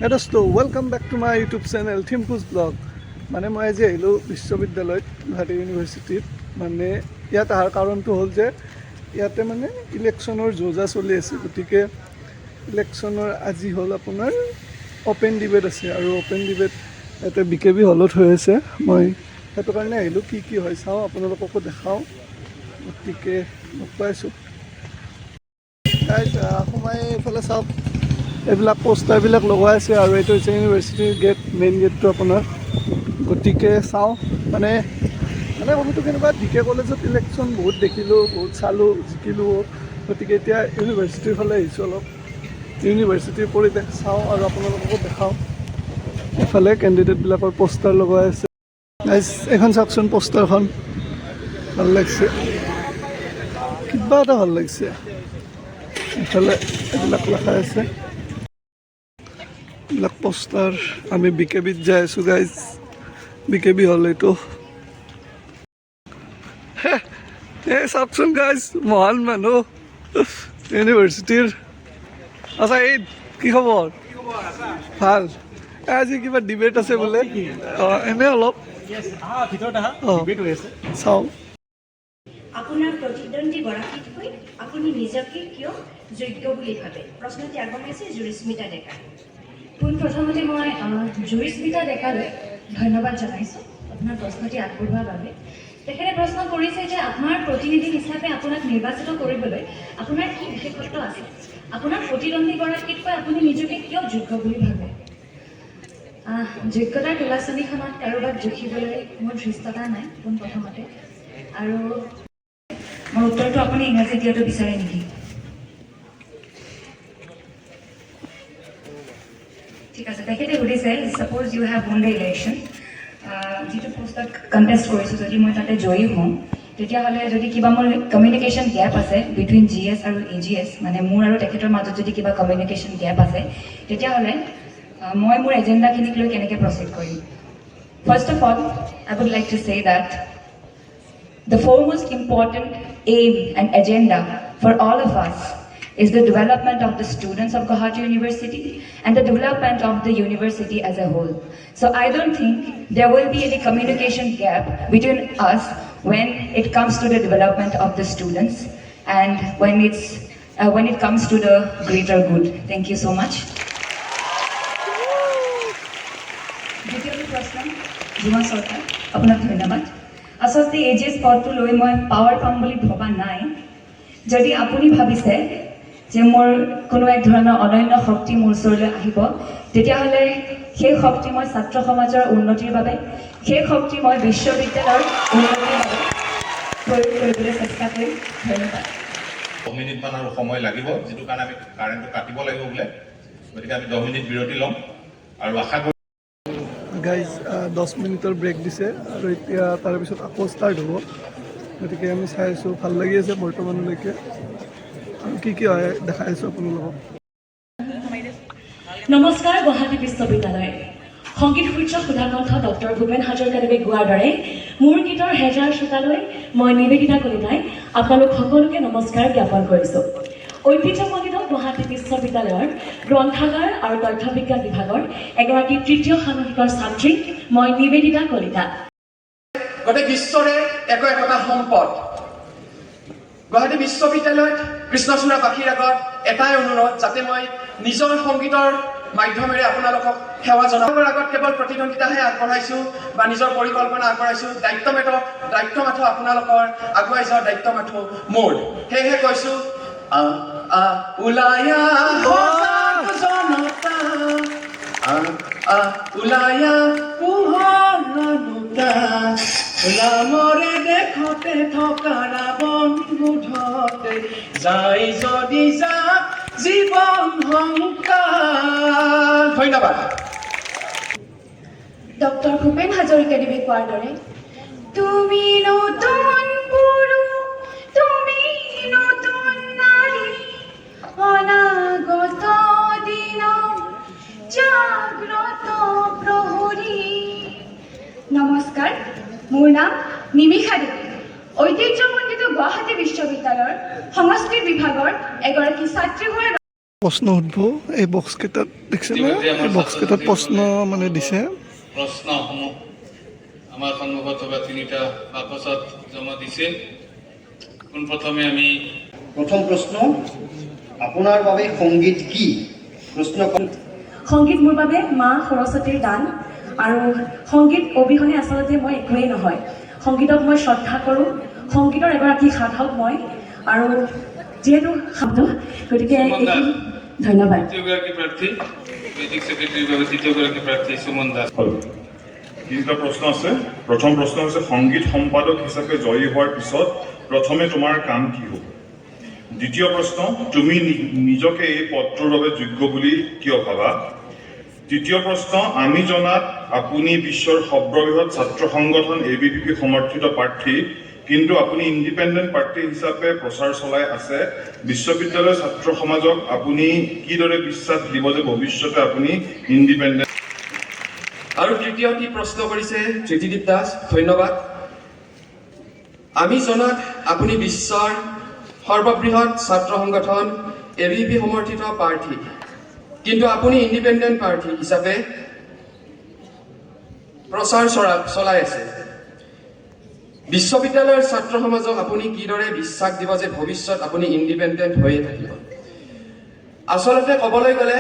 দোস্ত welcome back to my YouTube channel থিম্পুজ blog. মানে মই আজি আহিলোঁ বিশ্ববিদ্যালয়ত গুৱাহাটী ইউনিভাৰ্চিটিত। মানে ইয়াত অহাৰ কাৰণটো হ'ল যে ইয়াতে মানে ইলেকশ্যনৰ যো-জা চলি আছে, গতিকে ইলেকশ্যনৰ আজি হ'ল আপোনাৰ অ'পেন ডিবেট আছে আৰু অ'পেন ডিবেট ইয়াতে BKB হলত হৈ আছে। মই সেইটো কাৰণে আহিলোঁ, কি কি হয় চাওঁ, আপোনালোককো দেখাওঁ। গতিকে লগ পাইছোঁ সোমাই এইফালে চাওক, এইবিলাক পোষ্টাৰবিলাক লগোৱা আছে আৰু এইটো হৈছে ইউনিভাৰ্চিটিৰ গেট, মেইন গেটটো আপোনাৰ। গতিকে চাওঁ মানে কথাটো কেনেকুৱা, DK কলেজত ইলেকশ্যন বহুত দেখিলোঁ, বহুত চালোঁ, জিকিলোঁ। গতিকে এতিয়া ইউনিভাৰ্চিটিৰ ফালে আহিছোঁ, অলপ ইউনিভাৰ্চিটিৰ পৰিৱেশ চাওঁ আৰু আপোনালোককো দেখাওঁ। এইফালে কেণ্ডিডেটবিলাকৰ পোষ্টাৰ লগোৱা আছে। এইখন চাওকচোন, পোষ্টাৰখন ভাল লাগিছে, কিবা এটা ভাল লাগিছে। এইফালে এইবিলাক লেখা আছে, এইবিলাক পোষ্টাৰ। আমি BKBত যাই আছোঁ গাইজ, BKB হ'ল এইটো। এই চাওকচোন গাইজ, মহান মানুহ ইউনিভাৰ্চিটিৰ। আচ্ছা, এই কি খবৰ? ভাল। আজি কিবা ডিবেট আছে বোলে? অঁ, এনে অলপ চাওঁ। আপোনাৰ প্ৰতিদ্বন্দ্বী গৰাকীতকৈ আপুনি নিজকে কিয় যোগ্য বুলি ভাবে? প্ৰশ্নটি আগবঢ়াইছে জুৰিস্মিতা ডেকা। পোনপ্ৰথমতে মই জুৰিস্মিতা ডেকালৈ ধন্যবাদ জনাইছোঁ আপোনাৰ প্ৰশ্নটি আগবঢ়োৱাৰ বাবে। তেখেতে প্ৰশ্ন কৰিছে যে আপোনাৰ প্ৰতিনিধি হিচাপে আপোনাক নিৰ্বাচিত কৰিবলৈ আপোনাৰ কি বিশেষত্ব আছে? আপোনাৰ প্ৰতিদ্বন্দ্বী গৰাকীতকৈ আপুনি নিজকে কিয় যোগ্য বুলি ভাবে? যোগ্যতাৰ তোলাচনীখনত কাৰোবাক জুখিবলৈ মোৰ ধৃষ্টতা নাই পোনপ্ৰথমতে। আৰু মোৰ উত্তৰটো আপুনি ইংৰাজীত দিয়াটো বিচাৰে নেকি? ঠিক আছে, তেখেতে সুধিছে suppose you have won the election, যিটো পোষ্টত কণ্টেষ্ট কৰিছোঁ, যদি মই তাতে জয়ী হওঁ, তেতিয়াহ'লে যদি কিবা মোৰ কমিউনিকেশ্যন গেপ আছে বিটুইন GS আৰু AGS, মানে মোৰ আৰু তেখেতৰ মাজত যদি কিবা কমিউনিকেশ্যন গেপ আছে, তেতিয়াহ'লে মই মোৰ এজেণ্ডাখিনিক লৈ কেনেকৈ প্ৰচিড কৰিম? First of all, I would like to say that the foremost important aim and agenda for all of us is the development of the students of Guwahati University and the development of the university as a whole. So I don't think there will be any communication gap between us when it comes to the development of the students and when it comes to the greater good. Thank you so much. দ্বিতীয়টো প্ৰশ্ন, জুমা চৰকাৰ, আপোনাক ধন্যবাদ। আচলতে AGS পদটো লৈ মই পাৱাৰ পাম বুলি ভবা নাই। যদি আপুনি ভাবিছে যে মোৰ কোনো এক ধৰণৰ অনন্য শক্তি মোৰ ওচৰলৈ আহিব, তেতিয়াহ'লে সেই শক্তি মই ছাত্ৰ সমাজৰ উন্নতিৰ বাবে, সেই শক্তি মই বিশ্ববিদ্যালয়ৰ উন্নতিৰ বাবে প্ৰয়োগ কৰিবলৈ চেষ্টা কৰিম। ধন্যবাদ। 10 মিনিটমান আৰু সময় লাগিব, যিটো কাৰণে আমি কাৰেণ্টটো কাটিব লাগিব বোলে। গতিকে আমি 10 মিনিট বিৰতি ল'ম আৰু আশা কৰোঁ গাইজ 10 মিনিটৰ ব্ৰেক দিছে আৰু এতিয়া তাৰপিছত আকৌ ষ্টাৰ্ট হ'ব। গতিকে আমি চাই আছোঁ, ভাল লাগি আছে বৰ্তমানলৈকে। আৰু কি কি হয় দেখাই আছোঁ আপোনালোকক। নমস্কাৰ, গুৱাহাটী বিশ্ববিদ্যালয়। সংগীত সূৰ্য সুধাকণ্ঠ ডক্টৰ ভূপেন হাজৰিকাদেৱে গোৱাৰ দৰে মোৰ গীতৰ হেজাৰ শ্ৰোতালৈ মই নিবেদিতা কলিতাই আপোনালোক সকলোকে নমস্কাৰ জ্ঞাপন কৰিছোঁ। ঐতিহ্যমণ্ডিত গুৱাহাটী বিশ্ববিদ্যালয়ৰ গ্ৰন্থাগাৰ আৰু তথ্য বিজ্ঞান বিভাগৰ এগৰাকী তৃতীয় ষাণ্মাসিকৰ ছাত্ৰী মই নিবেদিতা কলিতা। গোটেই বিশ্বৰে একতা সম্পদ। গুৱাহাটী বিশ্ববিদ্যালয়ত কৃষ্ণচূড়াবাসীৰ আগত এটাই অনুৰোধ, যাতে মই নিজৰ সংগীতৰ মাধ্যমেৰে আপোনালোকক সেৱা জনাবৰ আগত কেৱল প্ৰতিদ্বন্দ্বিতাহে আগবঢ়াইছোঁ বা নিজৰ পৰিকল্পনা আগবঢ়াইছোঁ। দায়িত্ব মাথো আপোনালোকৰ, আগুৱাই যোৱাৰ দায়িত্ব মাথো মোৰ। সেয়েহে কৈছোঁ, ওলায়া সজাগ জনতা, ওলায়া পোহৰনুতা, ৰামৰে দেশতে থকা ৰাৱণ বোধতে যাই যদি যাক জীৱন সংকাৰ। ধন্যবাদ। ডক্টৰ ভূপেন হাজৰিকাদেৱে কোৱাৰ দৰে, তুমি নতুন পুৰুষ, তুমি নতুন নাৰী, অনাগত দিন জাগ্ৰত প্ৰহৰী। নমস্কাৰ, মোৰ নাম নিমিষা দেৱী। ঐতিহ্যমণ্ডিত গুৱাহাটী বিশ্ববিদ্যালয়ৰ সংস্কৃত বিভাগৰ এগৰাকী ছাত্ৰী হোৱাৰ প্ৰশ্ন সুধিব এই বক্সকেইটাত দেখিছেনে এই বক্সকেইটাত প্ৰশ্ন মানে দিছে প্ৰশ্নসমূহ আমাৰ সন্মুখত থকা তিনিটা বাকচত জমা দিছে পোনপ্ৰথমে আমি প্ৰথম প্ৰশ্ন আপোনাৰ বাবে সংগীত কি প্ৰশ্ন সংগীত মোৰ বাবে মা সৰস্বতীৰ দান আৰু সংগীত অবিহনে আচলতে মই একোৱেই নহয় সংগীতক মই শ্ৰদ্ধা কৰোঁ সংগীতৰ এগৰাকী সাধক মই আৰু যিহেতু শব্দ গতিকে ধন্যবাদ তৃতীয়গৰাকী প্ৰাৰ্থী বেদিক ছেক্ৰেটাৰীৰ বাবে তৃতীয়গৰাকী প্ৰাৰ্থী সুমন দাস তিনিটা প্ৰশ্ন আছে প্ৰথম প্ৰশ্ন হৈছে সংগীত সম্পাদক হিচাপে জয়ী হোৱাৰ পিছত প্ৰথমে তোমাৰ কাম কি হ'ব দ্বিতীয় প্ৰশ্ন তুমি নিজকে এই পদটোৰ বাবে যোগ্য বুলি কিয় ভাবা তৃতীয় প্ৰশ্ন আমি জনাত আপুনি বিশ্বৰ সৰ্ববৃহৎ ছাত্ৰ সংগঠন ABVP সমৰ্থিত প্ৰাৰ্থী কিন্তু আপুনি ইণ্ডিপেণ্ডেণ্ট প্ৰাৰ্থী হিচাপে প্ৰচাৰ চলাই আছে বিশ্ববিদ্যালয়ৰ ছাত্ৰ সমাজক আপুনি কিদৰে বিশ্বাস দিব যে ভৱিষ্যতে আপুনি ইণ্ডিপেণ্ডেণ্ট আৰু তৃতীয়টি প্ৰশ্ন কৰিছে জ্যোতিদীপ দাস ধন্যবাদ আমি জনাত আপুনি বিশ্বৰ সৰ্ববৃহৎ ছাত্ৰ সংগঠন ABVP সমৰ্থিত প্ৰাৰ্থী কিন্তু আপুনি ইণ্ডিপেণ্ডেণ্ট প্ৰাৰ্থী হিচাপে প্ৰচাৰ চলাই আছে বিশ্ববিদ্যালয়ৰ ছাত্ৰ সমাজক আপুনি কিদৰে বিশ্বাস দিব যে ভৱিষ্যত আপুনি ইণ্ডিপেণ্ডেণ্ট হৈয়ে থাকিব আচলতে ক'বলৈ গ'লে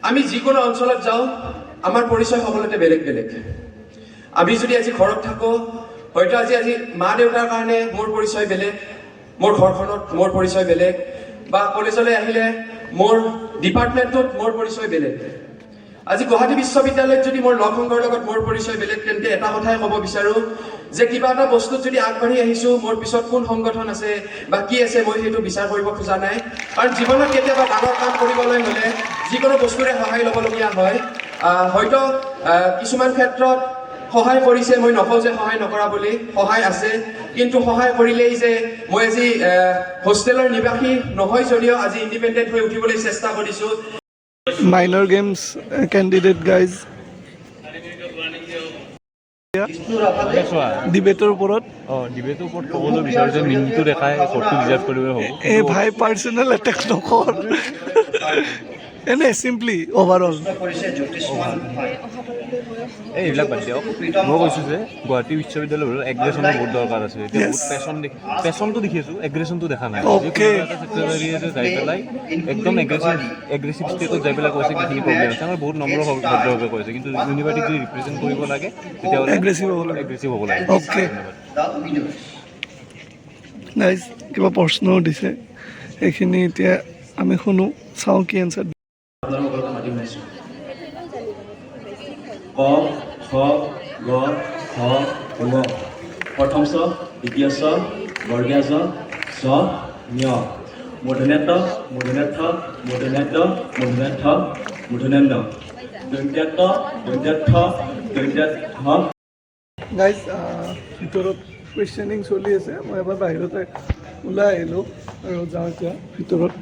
আমি যিকোনো অঞ্চলত যাওঁ আমাৰ পৰিচয় সকলোতে বেলেগ বেলেগ আমি যদি আজি ঘৰত থাকোঁ হয়তো আজি মা দেউতাৰ কাৰণে মোৰ পৰিচয় বেলেগ মোৰ ঘৰখনত মোৰ পৰিচয় বেলেগ বা কলেজলৈ আহিলে মোৰ ডিপাৰ্টমেণ্টত মোৰ পৰিচয় বেলেগ আজি গুৱাহাটী বিশ্ববিদ্যালয়ত যদি মোৰ লগ সংগৰ লগত মোৰ পৰিচয় বেলেগ তেন্তে এটা কথাই ক'ব বিচাৰোঁ যে কিবা এটা বস্তুত যদি আগবাঢ়ি আহিছোঁ মোৰ পিছত কোন সংগঠন আছে বা কি আছে মই সেইটো বিচাৰ কৰিব খোজা নাই কাৰণ জীৱনত কেতিয়াবা ডাঙৰ কাম কৰিবলৈ হ'লে যিকোনো বস্তুৰে সহায় ল'বলগীয়া হয় হয়তো কিছুমান ক্ষেত্ৰত সহায় কৰিছে মই নকওঁ যে সহায় নকৰা বুলি সহায় আছে কিন্তু সহায় কৰিলেই যে মই আজি হোষ্টেলৰ নিবাসী নহয় যদিও আজি ইণ্ডিপেণ্ডেণ্ট হৈ উঠিবলৈ চেষ্টা কৰিছোঁ মাইনৰ গেমছ কেণ্ডিডেট গাইজ ডিবেটৰ ওপৰত ডিবেটৰ ওপৰত ক'বলৈ বিচাৰোঁ যে মিনিটো দেখাই ভোটটো ৰিজাৰ্ভ কৰিব হ'ব এই ভাই পাৰ্চনেল এটেক নকৰ এনে চিম্পলি অভাৰঅল কৰিছে জ্যোতিষমান এইবিলাক বাদ দিয়ক মই কৈছোঁ যে গুৱাহাটী বিশ্ববিদ্যালয়ৰ এগ্ৰেশ্যনৰ বহুত দৰকাৰ আছে এতিয়া বহুত পেশ্যনটো দেখিছোঁ এগ্ৰেশ্যনটো দেখা নাই ছেক্ৰেটাৰীয়ে যাই পেলাই একদম এগ্ৰেছিভ ষ্টেটত যাই পেলাই কৈছে কিখিনি প্ৰব্লেম আছে আমাৰ বহুত নম্ৰ ভদ্ৰভাৱে কৈছে কিন্তু ইউনিভাৰ্চিটি যদি ৰিপ্ৰেজেণ্ট কৰিব লাগে তেতিয়াহ'লে এগ্ৰেছিভ হ'ব লাগে অ'কে নাইচ কিবা প্ৰশ্নও দিছে এইখিনি এতিয়া আমি শুনো চাওঁ কি এনচাৰ ক খ গ ঘ ঙ প্ৰথম ছ দ্বিতীয় ছ বৰ্গীয় জ ছ ঞ মূৰ্ধন্য মূৰ্ধন্য মূৰ্ধন্য মূৰ্ধন্য মূৰ্ধন্য দন্ত্যাত্ত দন্ত্যাৰ্থ দন্ত্যাৰ্থ গাইজ ভিতৰত কুৱেশ্যনিং চলি আছে মই এবাৰ বাহিৰতে ওলাই আহিলোঁ আৰু যাওঁ এতিয়া ভিতৰত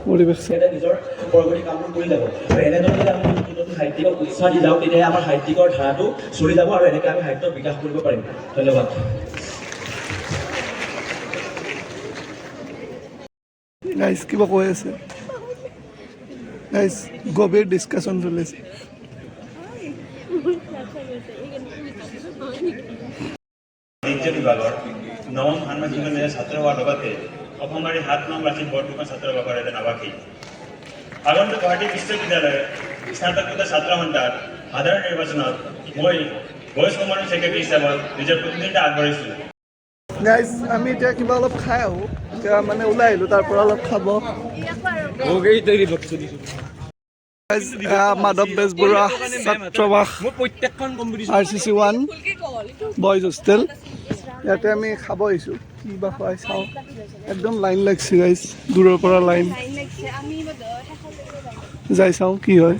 পৰিৱেশ নিজৰ পৰৱৰ্তী কামবোৰ কৰি যাব আৰু এনেদৰে যদি আমি নতুন সাহিত্যিকক উৎসাহ দি যাওঁ তেতিয়াহে আমাৰ সাহিত্যিকৰ ধাৰাটো চলি যাব আৰু এনেকৈ আমি সাহিত্যক বিকাশ কৰিব পাৰিম ধন্যবাদ গাইজ কিবা কৈ আছে গাইজ গভীৰ ডিছকাশ্যন চলি আছে বাণিজ্য বিভাগৰ নৱম ষান্মাসিক ছাত্ৰ হোৱাৰ লগতে অসমবাৰী ৭ নং বাৰ্ষিক বৰদুখন ছাত্ৰ বিভাগৰ এজন আৱাসী আগন্তুক গুৱাহাটী বিশ্ববিদ্যালয়ৰ স্নাতকোত্তৰ ছাত্ৰ সন্থাৰ সাধাৰণ নিৰ্বাচনত মই বয়স কমিটিৰ ছেক্ৰেটাৰী হিচাপত নিজৰ প্ৰতিনিধিত্ব আগবঢ়াইছোঁ গাইজ আমি এতিয়া কিবা অলপ খাই আহোঁ এতিয়া মানে ওলাই আহিলোঁ তাৰ পৰা অলপ খাব মাধৱ বেজবৰুৱা ছাত্ৰাবাস RCC 1 বইজ হোষ্টেল ইয়াতে আমি খাব আহিছোঁ কি বা খুৱাই চাওঁ একদম লাইন লাগিছে গাইজ দূৰৰ পৰা লাইন যাই চাওঁ কি হয়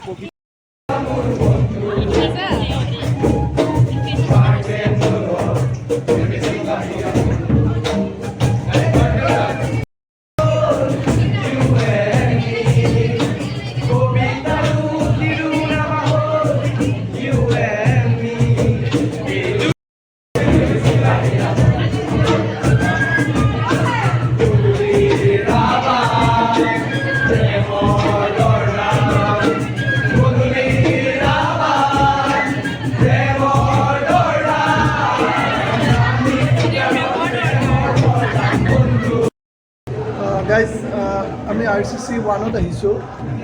RCC 1ত আহিছোঁ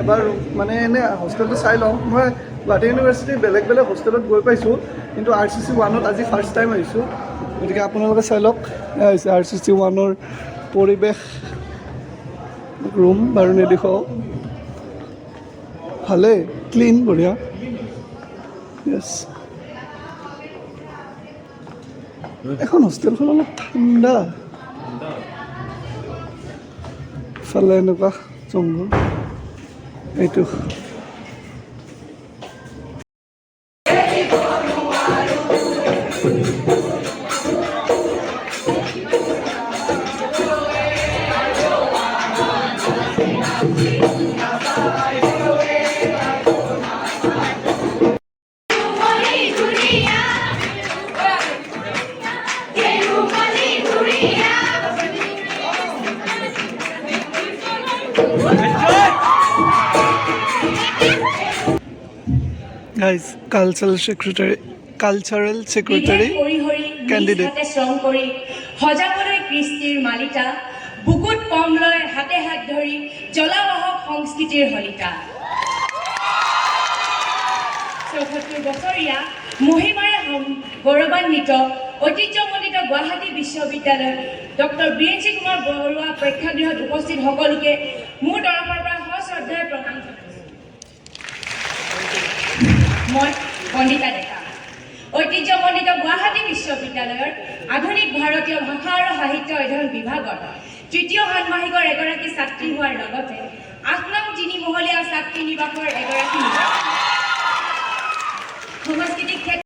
এবাৰ মানে এনে হোষ্টেলটো চাই লওঁ মই গুৱাহাটী ইউনিভাৰ্চিটিৰ বেলেগ বেলেগ হোষ্টেলত গৈ পাইছোঁ কিন্তু RCC 1ত আজি ফাৰ্ষ্ট টাইম আহিছোঁ গতিকে আপোনালোকে চাই লওক হৈছে RCC 1ৰ পৰিৱেশ ৰুম বাৰু নেদেখাওঁ ভালেই ক্লিন বঢ়িয়া য়েছ এখন হোষ্টেলখন অলপ ঠাণ্ডা ইফালে এনেকুৱা জংঘল এইটো guys cultural secretary candidate শ্ৰম কৰি সজাবলৈ কৃষ্টিৰ মালিকা বুকুত কম লৈ হাতে হাত ধৰি জলাবাহক সংস্কৃতিৰ হলিকা ৭৪ বছৰীয়া মহিমাৰে গৌৰৱান্বিত ঐতিহ্যমণ্ডিত গুৱাহাটী বিশ্ববিদ্যালয়ৰ ডক্টৰ বীৰেন্দ্ৰ কুমাৰ বৰুৱা প্ৰেক্ষাগৃহত উপস্থিত সকলোকে মোৰ তৰফৰ পৰা সশ্ৰদ্ধাৰে প্ৰণাম জনাইছোঁ মই পণ্ডিতা ডেকা ঐতিহ্যমণ্ডিত গুৱাহাটী বিশ্ববিদ্যালয়ৰ আধুনিক ভাৰতীয় ভাষা আৰু সাহিত্য অধ্যয়ন বিভাগৰ তৃতীয় ষাণ্মাসিকৰ এগৰাকী ছাত্ৰী হোৱাৰ লগতে ৮ নং তিনিমহলীয়া ছাত্ৰী নিবাসৰ এগৰাকী সাংস্কৃতিক ক্ষেত্ৰত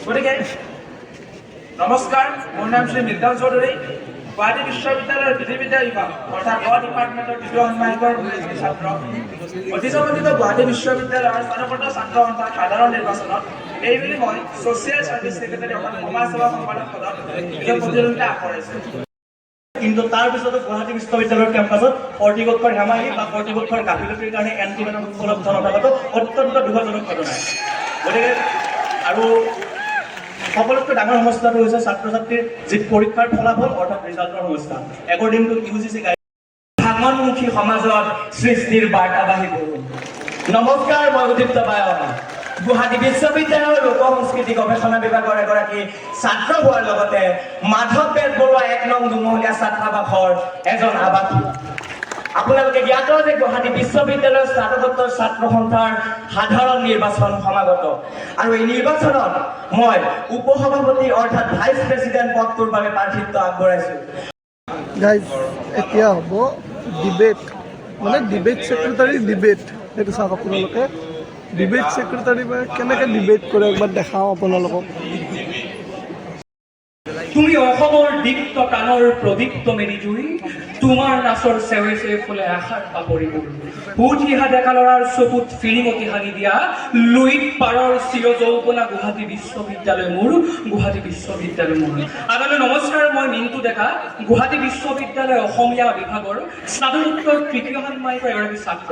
গতিকে নমস্কাৰ মোৰ নাম শ্ৰী মৃগাল চৌধুৰী গুৱাহাটী বিশ্ববিদ্যালয়ৰ বিধিবিদ্যা বিভাগ অৰ্থাৎ ল ডিপাৰ্টমেণ্টৰ তৃতীয় ষাণ্মাসিকৰ ছাত্ৰ ঐতিহ্যমণ্ডিত গুৱাহাটী বিশ্ববিদ্যালয়ৰ স্নাতকোত্তৰ ছাত্ৰ সন্থাৰ সাধাৰণ নিৰ্বাচনত এইবুলি মই ছ'চিয়েল ছাৰ্ভিচ ছেক্ৰেটাৰী অৰ্থাৎ সমাজ সেৱা সম্পাদক পদত নিজৰ প্ৰতিদ্বন্দ্বিতা আগবঢ়াইছোঁ কিন্তু তাৰ পিছতো গুৱাহাটী বিশ্ববিদ্যালয়ৰ কেম্পাছত কৰ্তৃপক্ষৰ হেমাহি বা কৰ্তৃপক্ষৰ গাফিলতিৰ কাৰণে এণ্টিভেনম উপলব্ধ নথকাটো অত্যন্ত দুখজনক ঘটনা গতিকে আৰু সকলোতকৈ ডাঙৰ সমস্যাটো হৈছে ছাত্ৰ ছাত্ৰীৰ যি পৰীক্ষাৰ ফলাফল অৰ্থাৎ ৰিজাল্টৰ সমস্যা একৰ্ডিং টু UGC ভাঙনমুখী সমাজত সৃষ্টিৰ বাৰ্তাবাহী কৰোঁ নমস্কাৰ মই উদিপ্ত বায়ন গুৱাহাটী বিশ্ববিদ্যালয়ৰ লোক সংস্কৃতি গৱেষণা বিভাগৰ এগৰাকী ছাত্ৰ হোৱাৰ লগতে মাধৱ বেজবৰুৱা ১ নং দুমহলীয়া ছাত্ৰাবাসৰ এজন আৱাসী আপোনালোকে জ্ঞাত যে গুৱাহাটী বিশ্ববিদ্যালয়ৰ স্নাতকোত্তৰ ছাত্ৰ সন্থাৰ সাধাৰণ নিৰ্বাচন সমাগত আৰু এই নিৰ্বাচনত মই উপসভাপতি অৰ্থাৎ ভাইচ প্ৰেছিডেণ্ট পদটোৰ বাবে প্ৰাৰ্থিত্ব আগবঢ়াইছোঁ গাইজ এতিয়া হ'ব ডিবেট মানে ডিবেট ছেক্ৰেটাৰী ডিবেট সেইটো চাওক আপোনালোকে ডিবেট ছেক্ৰেটাৰী বা কেনেকৈ ডিবেট কৰে একবাৰ দেখাওঁ আপোনালোকক তুমি অসমৰ দীপ্ত প্ৰাণৰ প্ৰদীপ্ত মেৰিজুই তোমাৰ নাচৰ চেৱে চেৱে ফুলে আশাৰ পাহৰি গ'ল উঠিহা ডেকা ল'ৰাৰ চকুত ফিৰিঙতি সানি দিয়া লুইত পাৰৰ চিৰ যৌৱনা গুৱাহাটী বিশ্ববিদ্যালয় মোৰ গুৱাহাটী বিশ্ববিদ্যালয় মোৰ আদালৈ নমস্কাৰ মই মিণ্টু ডেকা গুৱাহাটী বিশ্ববিদ্যালয় অসমীয়া বিভাগৰ স্নাতকোত্তৰ তৃতীয় ষাণ্মাসিকৰ এগৰাকী ছাত্ৰ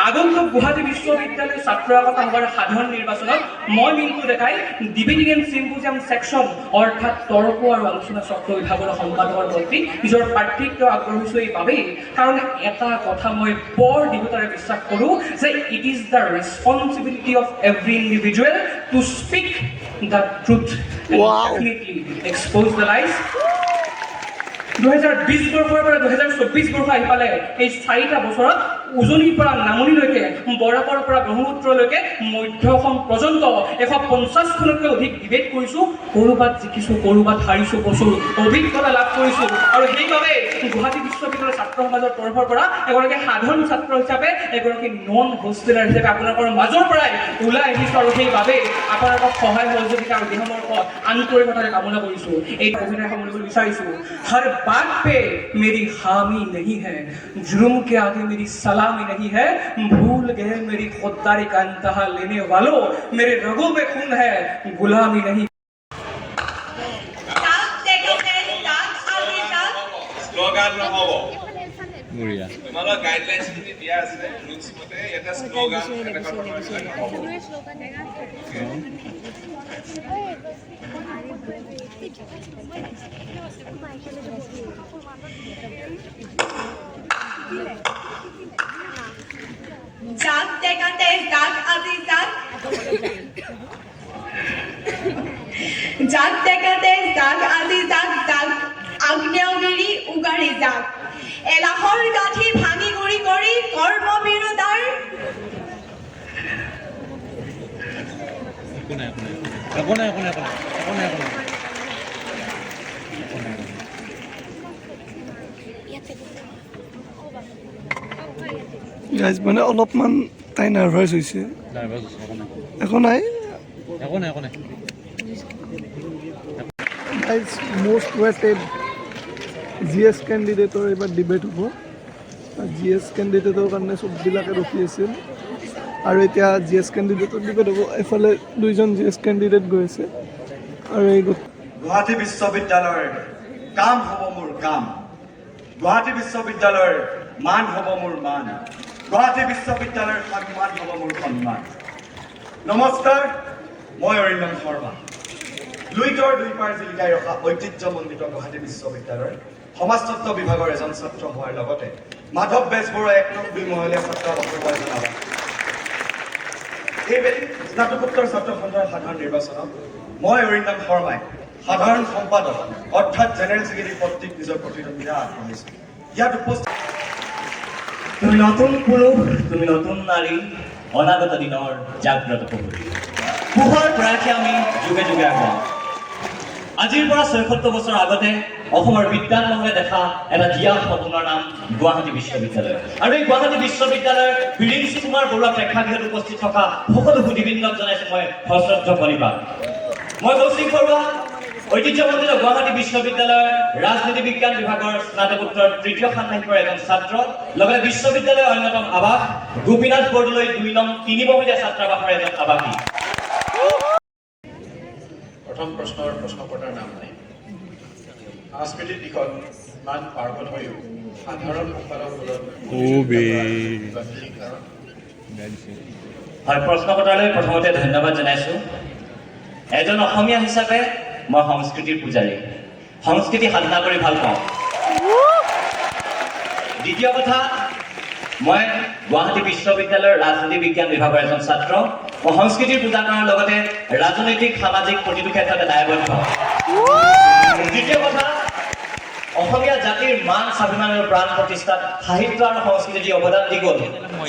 আগন্তুক গুৱাহাটী বিশ্ববিদ্যালয়ৰ ছাত্ৰ একতা সভাৰ সাধাৰণ নিৰ্বাচনত মই মিণ্টু ডেকাই ডিবেটিং এণ্ড চিম্পজিয়াম ছেকশ্যন অৰ্থাৎ তৰ্ক আৰু আলোচনা চক্ৰ বিভাগৰ সম্পাদকৰ প্ৰতি নিজৰ প্ৰাৰ্থিত্ব আগবঢ়াইছোঁ এইবাবেই কাৰণ এটা কথা মই বৰ দৃঢ়তাৰে বিশ্বাস কৰোঁ যে it is the responsibility of every individual to speak the truth definitely expose the lies 2020 বৰ্ষৰ পৰা 2024 বৰ্ষ আহি পালে এই 4টা বছৰত উজনিৰ পৰা নামনিলৈকে বৰাকৰ পৰা ব্ৰহ্মপুত্ৰলৈকে মধ্য অসম পৰ্যন্ত 150খনতকৈ অধিক ডিবেট কৰিছোঁ ক'ৰবাত জিকিছোঁ ক'ৰবাত হাৰিছোঁ প্ৰচুৰ অভিজ্ঞতা লাভ কৰিছোঁ আৰু সেইবাবে গুৱাহাটী বিশ্ববিদ্যালয়ৰ ছাত্ৰ সমাজৰ তৰফৰ পৰা এগৰাকী সাধাৰণ ছাত্ৰ হিচাপে এগৰাকী নন হোষ্টেলাৰ হিচাপে আপোনালোকৰ মাজৰ পৰাই ওলাই আহিছোঁ আৰু সেইবাবে আপোনালোকক সহায় সহযোগিতা আৰু দিহামৰ্শ আন্তৰিকতাৰে কামনা কৰিছোঁ এই অভিনয় সামৰিবলৈ বিচাৰিছোঁ হৰ बात पे मेरी हामी नहीं है जुर्म के आगे मेरी सलामी नहीं है भूल गए मेरी खुददारी का इंतहा लेने वालों मेरे रगों में खून है गुलामी नहीं স্লোগান নহ'ব বঢ়িয়া তোমালোকৰ গাইডলাইনছখিনি দিয়া আছে ৰুলছ মতে এটা শ্লোগান এনেকুৱা ধৰণৰ হ'ব জাক টেকাতে জাক আজি জাক জাক টেকাতে জাক আজি জাক জাক আগ্নেয়গিৰি উগাৰি জাক এলাহৰ গাঁঠি ভাঙি গুৰি কৰি কৰ্মবিৰোধাৰ একো নাই গাইজ মানে অলপমান তাই নাৰ্ভাছ হৈছে একো নাই গাইজ মষ্ট ৱেটেড GS কেণ্ডিডেটৰ এইবাৰ ডিবেট হ'ব GS কেণ্ডিডেটৰ কাৰণে চববিলাকে ৰখি আছিল আৰু এতিয়া GS কেণ্ডিডেটৰ ডিবেট হ'ব এফালে দুইজন GS কেণ্ডিডেট গৈ আছে আৰু এই গুৱাহাটী বিশ্ববিদ্যালয়ৰ কাম হ'ব মোৰ কাম গুৱাহাটী বিশ্ববিদ্যালয়ৰ মান হ'ব মোৰ মান গুৱাহাটী বিশ্ববিদ্যালয়ৰ সন্মান হ'ব মোৰ সন্মান নমস্কাৰ মই অৰিন্দম শৰ্মা লুইতৰ দুই পাৰ জিলিকাই ৰখা ঐতিহ্যমণ্ডিত গুৱাহাটী বিশ্ববিদ্যালয়ৰ সমাজতত্ত্ব বিভাগৰ এজন ছাত্ৰ হোৱাৰ লগতে মাধৱ বেজবৰুৱা 1 নং 2 মহলীয়া ছাত্ৰ বৰ্ষৰ এজন আৱাস এইবেলি স্নাতকোত্তৰ ছাত্ৰ সন্থাৰ সাধাৰণ নিৰ্বাচনত মই অৰিন্দম শৰ্মাই সাধাৰণ সম্পাদক অৰ্থাৎ জেনেৰেল ছেক্ৰেটাৰী পদটিত নিজৰ প্ৰতিদ্বন্দ্বিতা আগবঢ়াইছোঁ ইয়াত উপস্থিত তুমি নতুন পুৰুষ তুমি নতুন নাৰী অনাগত দিনৰ জাগ্ৰত প্ৰহৰী পোহৰ প্ৰয়াসে আমি যুগে যুগে আগুৱাওঁ আজিৰ পৰা ৭৬ বছৰ আগতে অসমৰ বিজ্ঞান মহলে দেখা এটা জীয়া সপোনৰ নাম গুৱাহাটী বিশ্ববিদ্যালয় আৰু এই গুৱাহাটী বিশ্ববিদ্যালয়ৰ বিৰিঞ্চি কুমাৰ বৰুৱা প্ৰেক্ষাগৃহত উপস্থিত থকা সকলো সুধীবৃন্দক জনাইছোঁ মই সশ্ৰদ্ধ প্ৰণিপাত মই কৌশিক বৰুৱা ঐতিহ্যমণ্ডিত গুৱাহাটী বিশ্ববিদ্যালয়ৰ ৰাজনীতি বিজ্ঞান বিভাগৰ স্নাতকোত্তৰ ৩য় ষাণ্মাসিকৰ এজন ছাত্ৰ লগতে বিশ্ববিদ্যালয়ৰ অন্যতম আৱাস গোপীনাথ বৰদলৈ 2 নং 3 মহলীয়া ছাত্ৰাবাসৰ এজন আৱাসী প্ৰথম প্ৰশ্নৰ প্ৰশ্নকৰ্তাৰ নাম নাই সাংস্কৃতিক দিশত ইমান পাৰ্গত হৈও সাধাৰণ সম্পাদক পদত হয় প্ৰশ্নকৰ্তালৈ প্ৰথমতে ধন্যবাদ জনাইছোঁ এজন অসমীয়া হিচাপে মই সংস্কৃতিৰ পূজাৰী সংস্কৃতি সাধনা কৰি ভাল পাওঁ দ্বিতীয় কথা মই গুৱাহাটী বিশ্ববিদ্যালয়ৰ ৰাজনীতি বিজ্ঞান বিভাগৰ এজন ছাত্ৰ মই সংস্কৃতিৰ পূজা কৰাৰ লগতে ৰাজনৈতিক সামাজিক প্ৰতিটো ক্ষেত্ৰতে দায়বদ্ধ তৃতীয় কথা অসমীয়া জাতিৰ মান স্বাভিমান আৰু প্ৰাণ প্ৰতিষ্ঠাত সাহিত্য আৰু সংস্কৃতি যি অৱদান দি গ'ল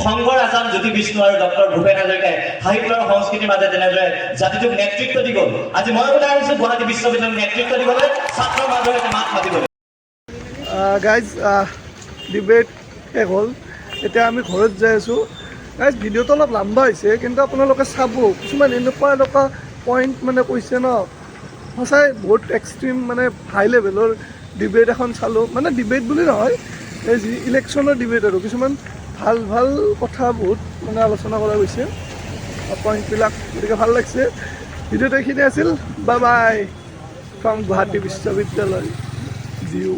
সংঘৰ আচান জ্যোতি বিষ্ণু আৰু ডক্টৰ ভূপেন হাজৰিকাই সাহিত্য আৰু সংস্কৃতিৰ মাজে যেনেদৰে জাতিটোক নেতৃত্ব দি গ'ল আজি মই ওলাই আহিছোঁ গুৱাহাটী বিশ্ববিদ্যালয়ক নেতৃত্ব দিবলৈ ছাত্ৰৰ মাজতে মাত মাতিবলৈ গাইজ ডিবেট শেষ হ'ল এতিয়া আমি ঘৰত যাই আছোঁ গাইজ ভিডিঅ'টো অলপ লম্বা হৈছে কিন্তু আপোনালোকে চাব কিছুমান এনেকুৱা পইণ্ট মানে কৈছে ন সঁচাই বহুত এক্সট্ৰিম মানে হাই লেভেলৰ ডিবেট এখন চালোঁ মানে ডিবেট বুলি নহয় এই যি ইলেকশ্যনৰ ডিবেট আৰু কিছুমান ভাল ভাল কথা বহুত মানে আলোচনা কৰা গৈছে পইণ্টবিলাক গতিকে ভাল লাগিছে ভিডিঅ'টো এইখিনি আছিল বাই বাই ফ্ৰম গুৱাহাটী বিশ্ববিদ্যালয় জিউ